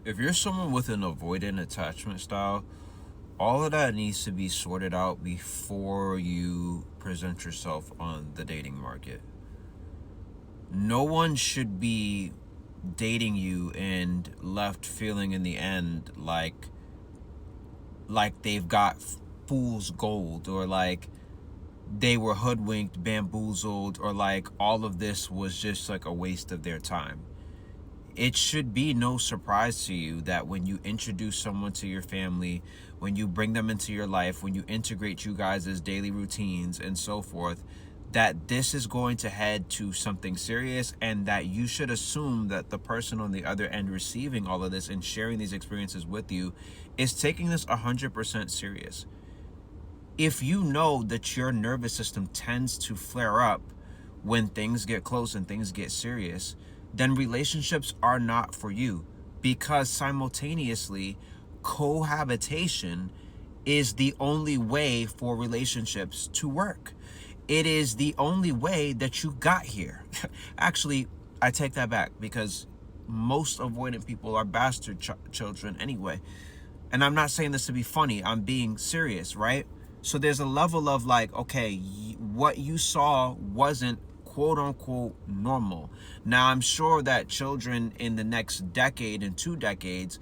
If you're someone with an avoidant attachment style, all of that needs to be sorted out before you present yourself on the dating market. No one should be dating you and left feeling in the end like they've got fool's gold, or like they were hoodwinked, bamboozled, or like all of this was just like a waste of their time. It should be no surprise to you that when you introduce someone to your family, when you bring them into your life, when you integrate you guys' daily routines and so forth, that this is going to head to something serious, and that you should assume that the person on the other end receiving all of this and sharing these experiences with you is taking this 100% serious. If you know that your nervous system tends to flare up when things get close and things get serious, then relationships are not for you, because simultaneously cohabitation is the only way for relationships to work. It is the only way that you got here. Actually, I take that back, because most avoidant people are bastard children anyway. And I'm not saying this to be funny, I'm being serious, right? So there's a level of like, okay, what you saw wasn't quote unquote normal. Now, I'm sure that children in the next decade and 2 decades,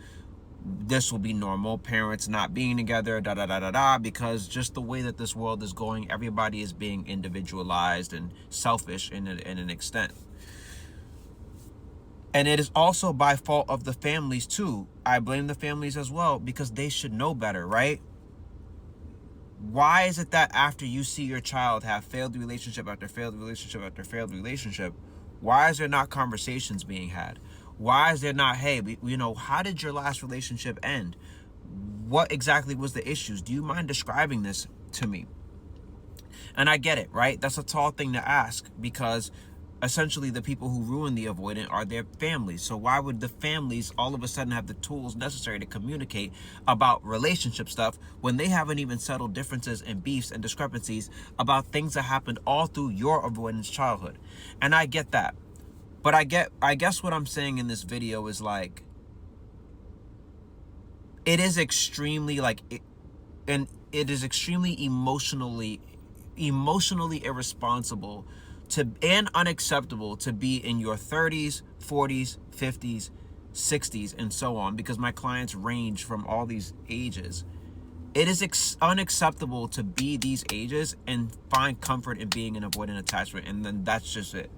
this will be normal. Parents not being together, because just the way that this world is going, everybody is being individualized and selfish in an extent. And it is also by fault of the families too. I blame the families as well, because they should know better, right? Why is it that after you see your child have failed relationship after failed relationship after failed relationship, why is there not conversations being had? Why is there not, hey, how did your last relationship end? What exactly was the issues? Do you mind describing this to me? And I get it, right? That's a tall thing to ask, because essentially the people who ruin the avoidant are their families. So why would the families all of a sudden have the tools necessary to communicate about relationship stuff when they haven't even settled differences and beefs and discrepancies about things that happened all through your avoidance childhood? And I get that. But I guess what I'm saying in this video is like, it is extremely it is extremely emotionally irresponsible and unacceptable to be in your 30s, 40s, 50s, 60s, and so on, because my clients range from all these ages. It is unacceptable to be these ages and find comfort in being an avoidant attachment, and then that's just it.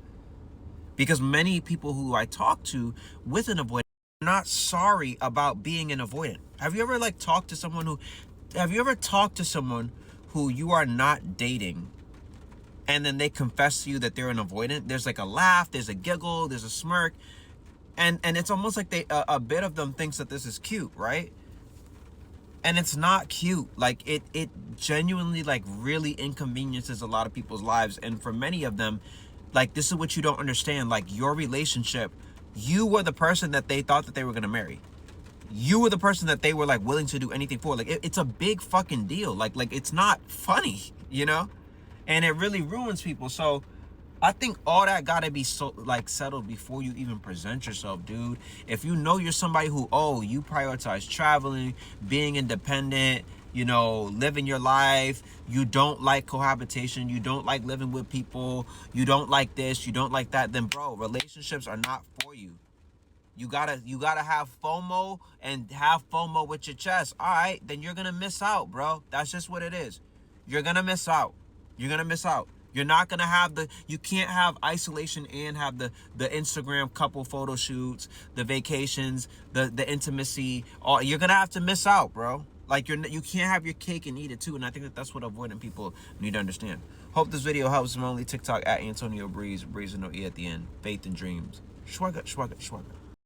Because many people who I talk to with an avoidant are not sorry about being an avoidant. Have you ever talked to someone who you are not dating, and then they confess to you that they're an avoidant? There's like a laugh, there's a giggle, there's a smirk, and it's almost like a bit of them thinks that this is cute, right? And it's not cute. Like it genuinely really inconveniences a lot of people's lives, and for many of them, this is what you don't understand. Your relationship, you were the person that they thought that they were gonna marry. You were the person that they were willing to do anything for. It's a big fucking deal. It's not funny, and it really ruins people. So I think all that gotta be settled before you even present yourself, dude. If you know you're somebody who, you prioritize traveling, being independent, living your life, you don't like cohabitation, you don't like living with people, you don't like this, you don't like that, then bro, relationships are not for you. You gotta have FOMO, and have FOMO with your chest. All right, then you're gonna miss out, bro. That's just what it is. You're gonna miss out. You're gonna miss out. You're not gonna have you can't have isolation and have the Instagram couple photo shoots, the vacations, the intimacy. You're gonna have to miss out, bro. You can't have your cake and eat it too. And I think that's what avoidant people need to understand. Hope this video helps. I'm only TikTok at Antonio Breeze, Breeze with no E at the end. Faith and dreams. Shwagga, shwagga, shwagga.